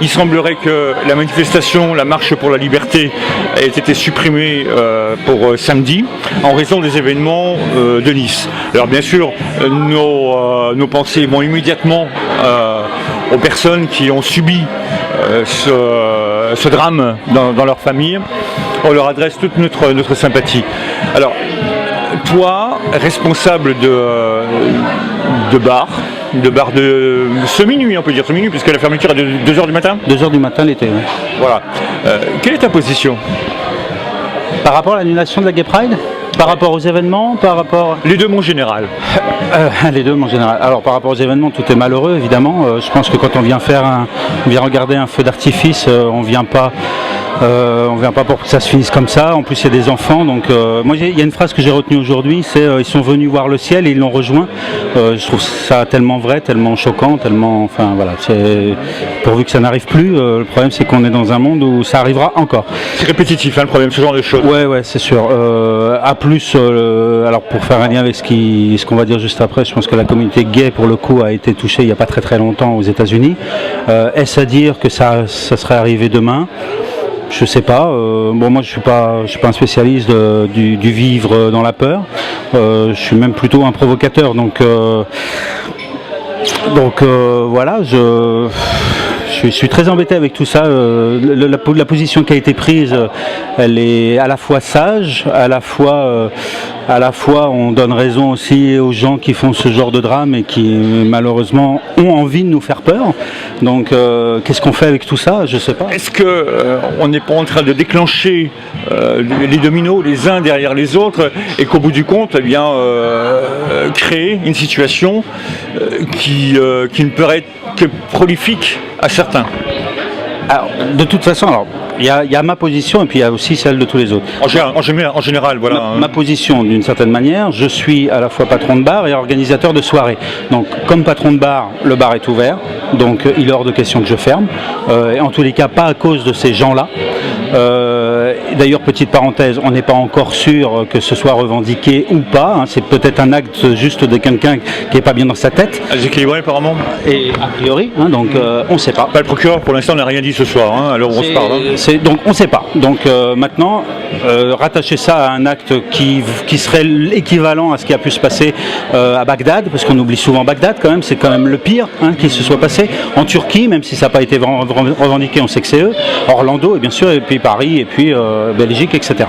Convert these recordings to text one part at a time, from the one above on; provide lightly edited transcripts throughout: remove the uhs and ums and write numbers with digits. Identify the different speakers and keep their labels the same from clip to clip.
Speaker 1: Il semblerait que la manifestation, la marche pour la liberté, ait été supprimée pour samedi en raison des événements de Nice. Alors bien sûr, nos pensées vont immédiatement aux personnes qui ont subi ce drame dans leur famille. On leur adresse toute notre sympathie. Alors, toi, responsable de bar de ce-minuit, on peut dire ce-minuit, puisque la fermeture est de 2h du matin.
Speaker 2: 2h du matin l'été, oui.
Speaker 1: Voilà. Quelle est ta position
Speaker 2: par rapport à l'annulation de la Gay Pride? Par rapport aux événements, par rapport...
Speaker 1: Les deux, mon général.
Speaker 2: Les deux, mon général. Alors, par rapport aux événements, tout est malheureux, évidemment. Je pense que quand on vient regarder un feu d'artifice, on vient pas pour que ça se finisse comme ça. En plus, il y a des enfants. Donc, moi, il y a une phrase que j'ai retenue aujourd'hui, c'est ils sont venus voir le ciel et ils l'ont rejoint. Je trouve ça tellement vrai, tellement choquant, tellement... Enfin, voilà. Pourvu que ça n'arrive plus, le problème, c'est qu'on est dans un monde où ça arrivera encore.
Speaker 1: C'est répétitif, hein, le problème, ce genre de choses.
Speaker 2: Ouais, c'est sûr. À plus, alors pour faire un lien avec ce qu'on va dire juste après, je pense que la communauté gay, pour le coup, a été touchée il n'y a pas très longtemps aux États-Unis. Est-ce à dire que ça serait arrivé demain? Je sais pas. Bon, moi, je suis pas un spécialiste du vivre dans la peur. Je suis même plutôt un provocateur. Donc voilà. Je suis très embêté avec tout ça. La position qui a été prise, elle est à la fois sage, à la fois on donne raison aussi aux gens qui font ce genre de drame et qui malheureusement ont envie de nous faire peur. Donc qu'est-ce qu'on fait avec tout ça? Je sais pas.
Speaker 1: Est-ce qu'on n'est pas en train de déclencher les dominos les uns derrière les autres et qu'au bout du compte, eh bien, créer une situation qui ne peut être que prolifique à certains?
Speaker 2: Alors, de toute façon, il y a ma position et puis il y a aussi celle de tous les autres.
Speaker 1: En général, voilà.
Speaker 2: Ma position, d'une certaine manière, je suis à la fois patron de bar et organisateur de soirée. Donc, comme patron de bar, le bar est ouvert, donc il est hors de question que je ferme. Et en tous les cas, pas à cause de ces gens-là. D'ailleurs, petite parenthèse, on n'est pas encore sûr que ce soit revendiqué ou pas. Hein. C'est peut-être un acte juste de quelqu'un qui n'est pas bien dans sa tête.
Speaker 1: Déséquilibré apparemment.
Speaker 2: Et a priori, hein, donc on ne sait pas.
Speaker 1: Le procureur, pour l'instant, n'a rien dit ce soir. Hein, alors on se parle. Hein.
Speaker 2: Donc on ne sait pas. Donc maintenant, rattacher ça à un acte qui serait l'équivalent à ce qui a pu se passer à Bagdad, parce qu'on oublie souvent Bagdad quand même, c'est quand même le pire qui se soit passé. En Turquie, même si ça n'a pas été revendiqué, on sait que c'est eux. Orlando, et bien sûr, et puis Paris, et puis Belgique, etc.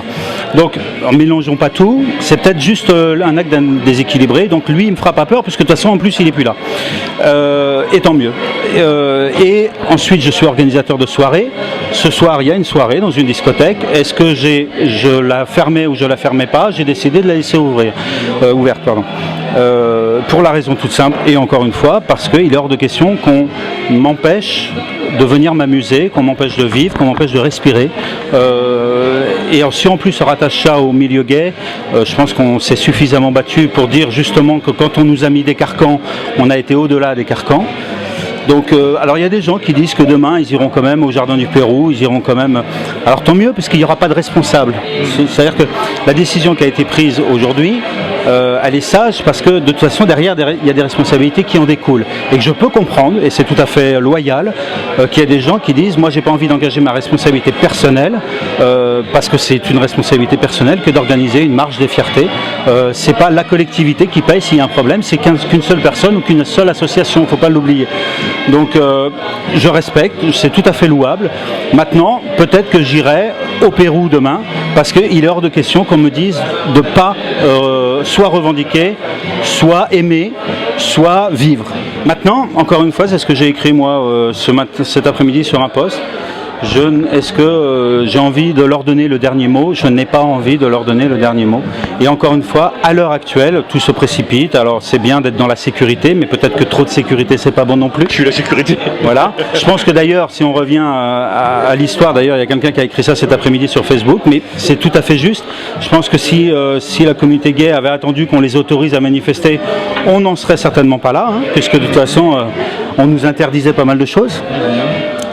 Speaker 2: Donc, en mélangeons pas tout. C'est peut-être juste un acte déséquilibré. Donc lui, il me fera pas peur, puisque de toute façon, en plus, il n'est plus là. Et tant mieux. Et ensuite, je suis organisateur de soirée. Ce soir, il y a une soirée dans une discothèque. Est-ce que je la fermais ou je la fermais pas? J'ai décidé de la laisser ouverte. Pour la raison toute simple, et encore une fois, parce qu'il est hors de question qu'on m'empêche de venir m'amuser, qu'on m'empêche de vivre, qu'on m'empêche de respirer. Et si en plus on rattache ça au milieu gay, je pense qu'on s'est suffisamment battu pour dire justement que quand on nous a mis des carcans, on a été au-delà des carcans. Donc, alors il y a des gens qui disent que demain ils iront quand même au Jardin du Pérou, ils iront quand même... Alors tant mieux, parce qu'il n'y aura pas de responsable. C'est-à-dire que la décision qui a été prise aujourd'hui, elle est sage, parce que de toute façon derrière il y a des responsabilités qui en découlent. Et que je peux comprendre, et c'est tout à fait loyal, qu'il y a des gens qui disent, moi j'ai pas envie d'engager ma responsabilité personnelle, parce que c'est une responsabilité personnelle que d'organiser une marche des fiertés. C'est pas la collectivité qui paye s'il y a un problème, c'est qu'une seule personne ou qu'une seule association, il ne faut pas l'oublier. Donc je respecte, c'est tout à fait louable. Maintenant, peut-être que j'irai au Pérou demain, parce qu'il est hors de question qu'on me dise de ne pas soit revendiquer, soit aimer, soit vivre. Maintenant, encore une fois, c'est ce que j'ai écrit moi cet après-midi sur un post. Est-ce que j'ai envie de leur donner le dernier mot? Je n'ai pas envie de leur donner le dernier mot. Et encore une fois, à l'heure actuelle, tout se précipite. Alors c'est bien d'être dans la sécurité, mais peut-être que trop de sécurité, c'est pas bon non plus.
Speaker 1: Je suis la sécurité.
Speaker 2: Voilà. Je pense que d'ailleurs, si on revient à l'histoire, d'ailleurs, il y a quelqu'un qui a écrit ça cet après-midi sur Facebook, mais c'est tout à fait juste. Je pense que si la communauté gay avait attendu qu'on les autorise à manifester, on n'en serait certainement pas là, puisque de toute façon, on nous interdisait pas mal de choses.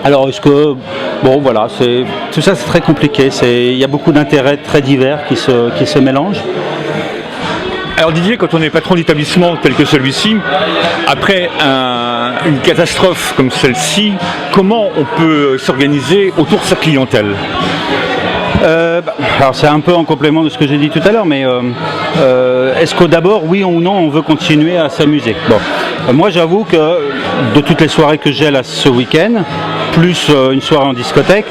Speaker 2: Alors est-ce que, bon voilà, tout ça c'est très compliqué, il y a beaucoup d'intérêts très divers qui se mélangent.
Speaker 1: Alors Didier, quand on est patron d'établissement tel que celui-ci, après une catastrophe comme celle-ci, comment on peut s'organiser autour de sa clientèle ?
Speaker 2: Alors c'est un peu en complément de ce que j'ai dit tout à l'heure, mais est-ce que d'abord, oui ou non, on veut continuer à s'amuser ? Bon, moi j'avoue que de toutes les soirées que j'ai là ce week-end, plus une soirée en discothèque,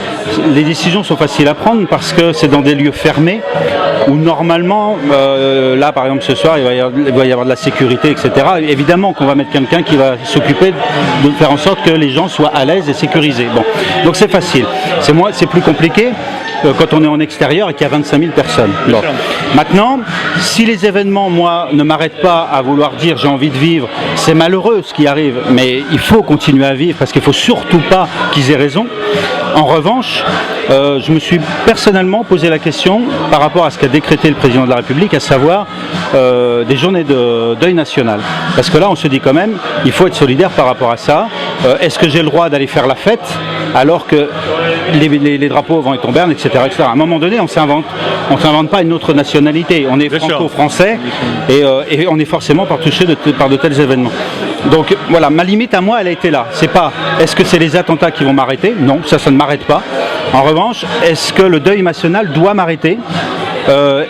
Speaker 2: les décisions sont faciles à prendre parce que c'est dans des lieux fermés où normalement, là par exemple ce soir, il va y avoir de la sécurité, etc. Évidemment qu'on va mettre quelqu'un qui va s'occuper de faire en sorte que les gens soient à l'aise et sécurisés. Bon, donc c'est facile. C'est plus compliqué quand on est en extérieur et qu'il y a 25 000 personnes. Bon. Maintenant, si les événements, moi, ne m'arrêtent pas à vouloir dire j'ai envie de vivre, c'est malheureux ce qui arrive, mais il faut continuer à vivre parce qu'il ne faut surtout pas qu'ils aient raison. En revanche, je me suis personnellement posé la question par rapport à ce qu'a décrété le président de la République, à savoir des journées de deuil national. Parce que là, on se dit quand même, il faut être solidaire par rapport à ça. Est-ce que j'ai le droit d'aller faire la fête alors que les drapeaux vont être en berne, etc., etc. À un moment donné, on ne s'invente pas une autre nationalité. On est franco-français et on est forcément touché par de tels événements. Donc voilà, ma limite à moi, elle a été là. C'est pas, est-ce que c'est les attentats qui vont m'arrêter ? Non, ça ne m'arrête pas. En revanche, est-ce que le deuil national doit m'arrêter ?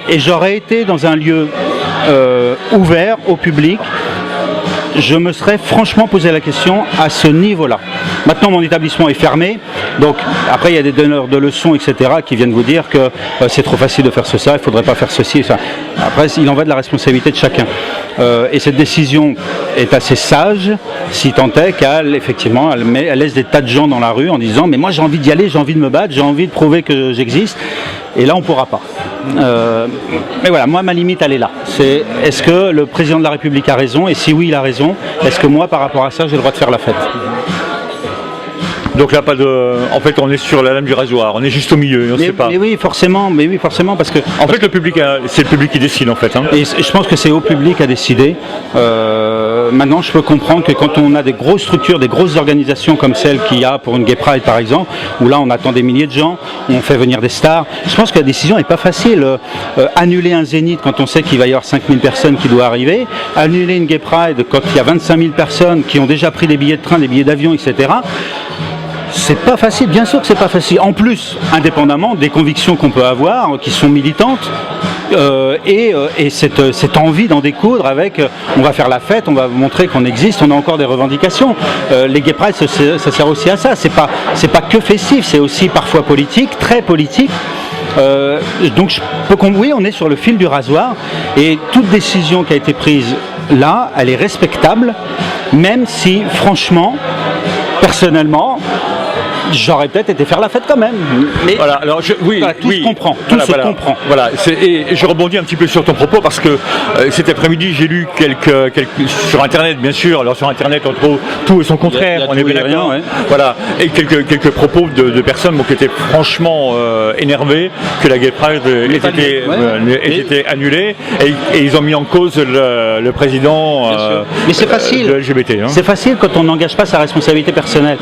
Speaker 2: Et j'aurais été dans un lieu ouvert au public, je me serais franchement posé la question à ce niveau-là. Maintenant, mon établissement est fermé, donc après il y a des donneurs de leçons, etc., qui viennent vous dire que c'est trop facile de faire ça, il ne faudrait pas faire ceci. Ça. Après, il en va de la responsabilité de chacun. Et cette décision est assez sage, si tant est qu'elle, effectivement, elle laisse des tas de gens dans la rue en disant « mais moi j'ai envie d'y aller, j'ai envie de me battre, j'ai envie de prouver que j'existe ». Et là, on ne pourra pas. Mais voilà, moi, ma limite, elle est là. C'est, est-ce que le président de la République a raison ? Et si oui, il a raison, est-ce que moi, par rapport à ça, j'ai le droit de faire la fête ?
Speaker 1: Donc là, pas de. En fait, on est sur la lame du rasoir. On est juste au milieu. On ne sait pas.
Speaker 2: Mais oui, forcément, parce que.
Speaker 1: En fait, c'est le public qui décide, en fait. Hein.
Speaker 2: Et je pense que c'est au public à décider. Maintenant, je peux comprendre que quand on a des grosses structures, des grosses organisations comme celle qu'il y a pour une Gay Pride, par exemple, où là, on attend des milliers de gens, on fait venir des stars. Je pense que la décision n'est pas facile. Annuler un zénith quand on sait qu'il va y avoir 5000 personnes qui doivent arriver, annuler une Gay Pride quand il y a 25 000 personnes qui ont déjà pris des billets de train, des billets d'avion, etc. C'est pas facile, bien sûr que c'est pas facile. En plus, indépendamment des convictions qu'on peut avoir, qui sont militantes, et cette envie d'en découdre avec, on va faire la fête, on va montrer qu'on existe, on a encore des revendications. Les Gay Pride, ça sert aussi à ça. C'est pas que festif, c'est aussi parfois politique, très politique. Donc oui, on est sur le fil du rasoir, et toute décision qui a été prise là, elle est respectable, même si, franchement, personnellement, j'aurais peut-être été faire la fête quand même. Mais
Speaker 1: voilà, alors
Speaker 2: tout se comprend. Tout se comprend.
Speaker 1: Voilà, et je rebondis un petit peu sur ton propos parce que cet après-midi, j'ai lu quelques sur Internet, bien sûr. Alors sur Internet, on trouve tout et son contraire. On est bien d'accord. Ouais. Voilà, et quelques propos de personnes qui étaient franchement énervées que la Gay Pride ait été annulée, et ils ont mis en cause le président
Speaker 2: mais c'est facile.
Speaker 1: de LGBT. Hein.
Speaker 2: C'est facile quand on n'engage pas sa responsabilité personnelle.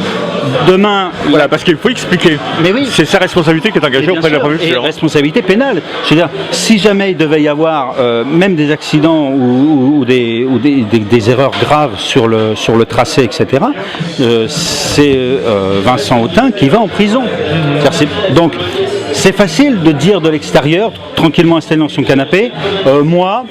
Speaker 2: Demain.
Speaker 1: Voilà, parce qu'il faut expliquer.
Speaker 2: Mais oui.
Speaker 1: C'est sa responsabilité qui est engagée auprès de la préfecture.
Speaker 2: Et responsabilité pénale. Je veux dire, si jamais il devait y avoir même des accidents ou des erreurs graves sur le tracé, etc., c'est Vincent Autain qui va en prison. Donc, c'est facile de dire de l'extérieur, tranquillement installé dans son canapé, moi,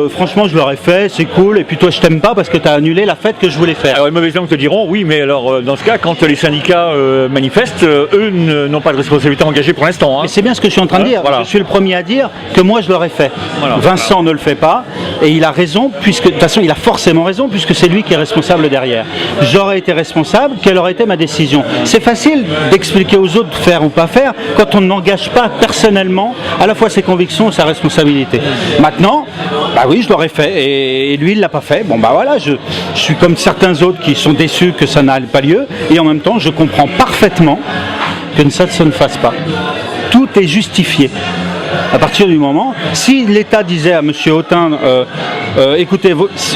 Speaker 2: franchement, je l'aurais fait, c'est cool, et puis toi, je t'aime pas parce que tu as annulé la fête que je voulais faire.
Speaker 1: Alors, les mauvaises langues te diront, oui, mais alors, dans ce cas, quand les syndicats manifestent, eux n'ont pas de responsabilité engagée pour l'instant. Hein.
Speaker 2: Mais c'est bien ce que je suis en train de dire. Voilà. Je suis le premier à dire que moi, je l'aurais fait. Voilà. Vincent ne le fait pas, et il a raison, puisque, de toute façon, il a forcément raison, puisque c'est lui qui est responsable derrière. J'aurais été responsable, quelle aurait été ma décision ? C'est facile d'expliquer aux autres de faire ou pas faire, quand on n'engage pas personnellement à la fois ses convictions et sa responsabilité. Maintenant, bah oui, je l'aurais fait, et lui, il ne l'a pas fait. Bon, bah voilà, je suis comme certains autres qui sont déçus que ça n'a pas lieu, et en même temps, je comprends parfaitement que ça ne se fasse pas. Tout est justifié. À partir du moment, si l'État disait à M. Autain, écoutez,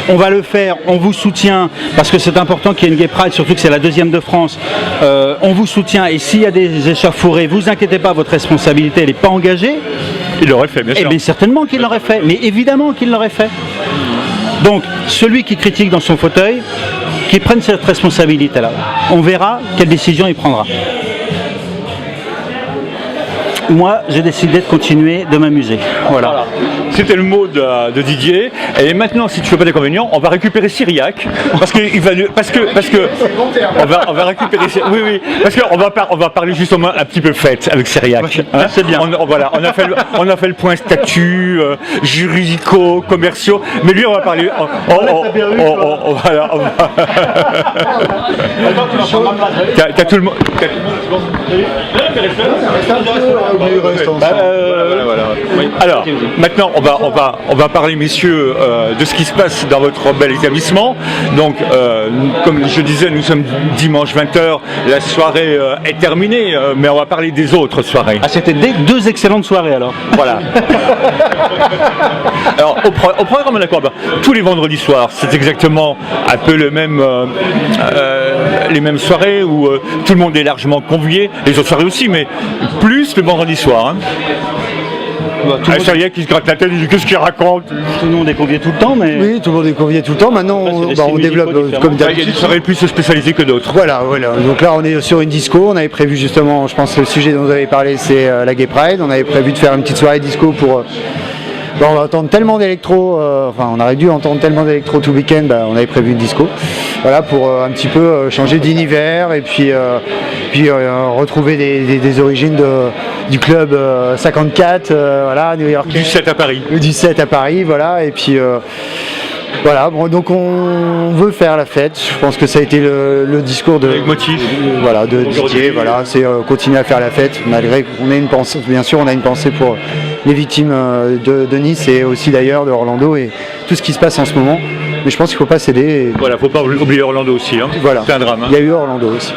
Speaker 2: on va le faire, on vous soutient, parce que c'est important qu'il y ait une Gay Pride, surtout que c'est la deuxième de France, on vous soutient, et s'il y a des échauffourées, vous inquiétez pas, votre responsabilité, elle n'est pas engagée.
Speaker 1: Il l'aurait fait, bien
Speaker 2: Eh
Speaker 1: sûr.
Speaker 2: bien certainement qu'il l'aurait fait, mais évidemment qu'il l'aurait fait. Donc celui qui critique dans son fauteuil, qu'il prenne cette responsabilité-là. On verra quelle décision il prendra. Moi, j'ai décidé de continuer de m'amuser. Voilà.
Speaker 1: C'était le mot de Didier. Et maintenant, si tu fais pas d'inconvénient, on va récupérer Cyriac parce que on va récupérer. Oui, oui, parce qu'on va parler justement un petit peu fête avec Cyriac. Hein,
Speaker 2: c'est bien.
Speaker 1: Voilà, on a fait le point statut, juridico, commerciaux, mais lui, on va parler. Voilà. T'as tout le monde. Alors, maintenant, on va parler, messieurs, de ce qui se passe dans votre bel établissement. Donc, comme je disais, nous sommes dimanche 20h, la soirée est terminée, mais on va parler des autres soirées.
Speaker 2: Ah, c'était deux excellentes soirées alors.
Speaker 1: Voilà. Alors, au programme, d'accord, tous les vendredis soirs, c'est exactement un peu le même, les mêmes soirées où tout le monde est largement convié, les autres soirées aussi, mais plus le vendredi soir. Hein. Cyriac qui se gratte la tête, il dit qu'est-ce qu'il raconte?
Speaker 2: Tout le monde est convié tout le temps, mais...
Speaker 3: Oui, tout le monde est convié tout le temps. Maintenant, on développe comme
Speaker 1: Il y a
Speaker 3: d'habitude.
Speaker 1: des soirées plus spécialisées que d'autres.
Speaker 3: Voilà. Donc là, on est sur une disco. On avait prévu justement, je pense, le sujet dont vous avez parlé, c'est la Gay Pride. On avait prévu de faire une petite soirée disco pour... on va entendre tellement d'électro, on aurait dû entendre tellement d'électro tout week-end, on avait prévu une disco. Voilà, pour un petit peu changer d'univers et puis retrouver des origines du club 54, voilà, New York.
Speaker 1: Du 7 à Paris.
Speaker 3: Du 7 à Paris, voilà, et puis... voilà, bon, donc on veut faire la fête. Je pense que ça a été le discours de Didier. Voilà, c'est continuer à faire la fête malgré qu'on ait une pensée. Bien sûr, on a une pensée pour les victimes de Nice et aussi d'ailleurs de Orlando et tout ce qui se passe en ce moment. Mais je pense qu'il ne faut pas céder.
Speaker 1: Voilà, faut pas oublier Orlando aussi. Hein.
Speaker 3: Voilà.
Speaker 1: C'est un drame. Hein.
Speaker 3: Il y a eu Orlando aussi.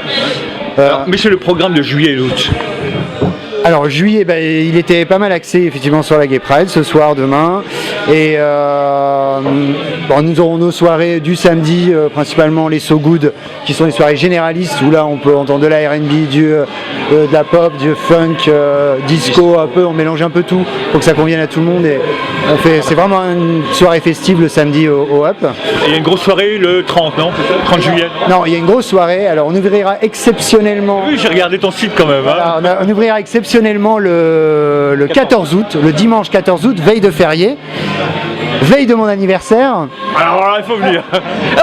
Speaker 1: Alors, mais c'est le programme de juillet et d'août.
Speaker 3: Alors juillet, il était pas mal axé effectivement sur la Gay Pride ce soir, demain. Et nous aurons nos soirées du samedi, principalement les So Good, qui sont des soirées généralistes où là on peut entendre de la R&B, de la pop, du funk, disco, un peu, on mélange un peu tout pour que ça convienne à tout le monde. Et c'est vraiment une soirée festive le samedi au Up.
Speaker 1: Et il y a une grosse soirée le 30, non? 30 juillet.
Speaker 3: Non, il y a une grosse soirée. Alors on ouvrira exceptionnellement.
Speaker 1: Oui, j'ai regardé ton site quand même. Hein.
Speaker 3: Voilà, on ouvrira exceptionnellement le 14 août, le dimanche 14 août, veille de férié, veille de mon anniversaire.
Speaker 1: Alors là, il faut venir.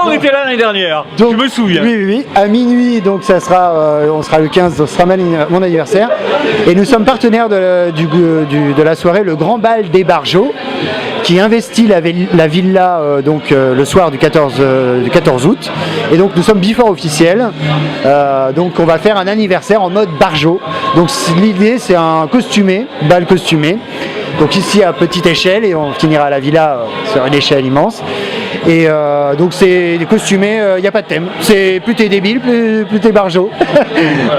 Speaker 1: On était là l'année dernière,
Speaker 3: Donc,
Speaker 1: je me souviens.
Speaker 3: Oui, à minuit, donc ça sera, on sera le 15, ce sera mon anniversaire. Et nous sommes partenaires de la soirée Le Grand Bal des Barjots, qui investit la villa le soir du 14 août. Et donc nous sommes before officiels. Donc on va faire un anniversaire en mode Barjot. Donc l'idée c'est un costumé, bal costumé. Donc ici à petite échelle et on finira à la villa sur une échelle immense. Et donc c'est des costumés, il n'y a pas de thème. C'est plus t'es débile, plus t'es barjot.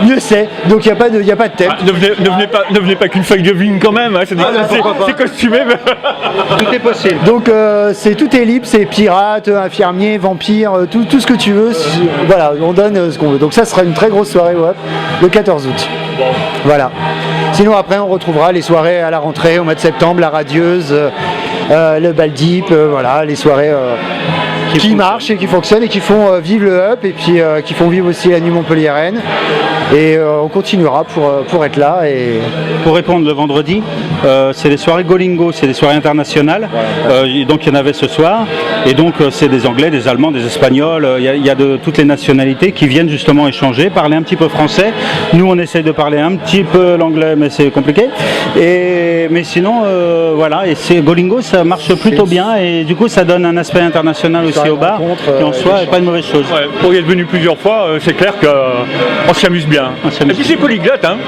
Speaker 3: Mieux c'est. Donc il n'y a pas de thème.
Speaker 1: Ne venez pas qu'une feuille de vigne quand même. Hein. C'est costumé. Mais...
Speaker 2: Tout est possible.
Speaker 3: Donc tout est libre, c'est pirate, infirmier, vampire, tout ce que tu veux. Voilà, on donne ce qu'on veut. Donc ça sera une très grosse soirée le 14 août.
Speaker 1: Bon.
Speaker 3: Voilà. Sinon après on retrouvera les soirées à la rentrée au mois de septembre, la radieuse, le bal deep, voilà, les soirées qui marchent et qui fonctionnent et qui font vivre le Up et puis qui font vivre aussi la nuit montpelliéraine. Et on continuera pour être là. Et
Speaker 2: pour répondre le vendredi, c'est les soirées Golingo, c'est des soirées internationales. Donc il y en avait ce soir. Et donc c'est des Anglais, des Allemands, des Espagnols. Il y a de toutes les nationalités qui viennent justement échanger, parler un petit peu français. Nous on essaye de parler un petit peu l'anglais, mais c'est compliqué. Mais sinon voilà. Et c'est Golingo, ça marche plutôt bien et du coup ça donne un aspect international aussi au bar. Et en soi, c'est pas une mauvaise chose.
Speaker 1: Ouais, pour y être venu plusieurs fois, c'est clair qu'on s'amuse bien. Et puis c'est polyglotte, hein.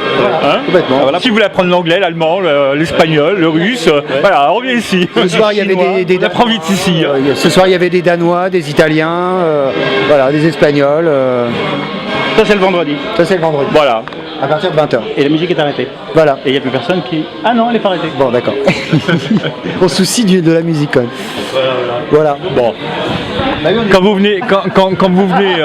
Speaker 1: Hein,
Speaker 3: complètement.
Speaker 1: voilà. Si vous voulez apprendre l'anglais, l'allemand, l'espagnol, le russe, voilà, on vient ici.
Speaker 3: Ce soir, il y avait
Speaker 1: on apprend vite ici.
Speaker 3: Ce soir, il y avait des Danois, des Italiens, voilà, des Espagnols.
Speaker 2: Ça c'est le vendredi.
Speaker 3: Ça c'est le vendredi.
Speaker 1: Voilà.
Speaker 3: À partir de 20h.
Speaker 2: Et la musique est arrêtée.
Speaker 3: Voilà.
Speaker 2: Et il n'y a plus personne qui... Ah non, elle n'est pas arrêtée.
Speaker 3: Bon, d'accord. On se soucie de la musique quand même.
Speaker 1: Voilà.
Speaker 3: Voilà.
Speaker 1: Bon. quand vous venez, quand vous venez,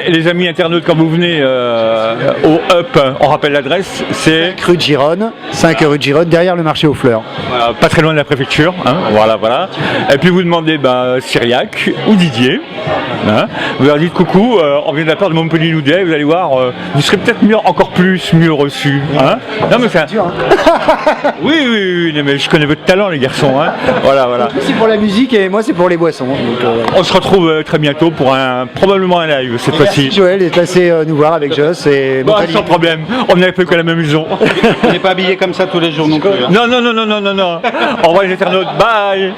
Speaker 1: les amis internautes, quand vous venez au Up, on rappelle l'adresse, c'est
Speaker 3: 5 rue de Gironne, 5 rue de Gironne, derrière le marché aux fleurs.
Speaker 1: pas très loin de la préfecture. Hein, voilà. Et puis vous demandez Cyriac ou Didier. Hein, vous leur dites coucou, on vient de la part de Montpellier Noudet, vous allez voir, vous serez peut-être encore mieux reçus. Hein. Non mais oui, mais je connais votre talent les garçons. Hein. Voilà.
Speaker 3: C'est pour la musique et moi c'est pour les boissons. Donc,
Speaker 1: on se retrouve très bientôt pour probablement un live cette fois-ci.
Speaker 3: Joël est passé nous voir avec Joss et
Speaker 1: Sans problème, on n'avait pas que la même maison.
Speaker 2: On n'est pas habillé comme ça tous les jours non plus.
Speaker 1: Non. Au revoir les internautes, bye.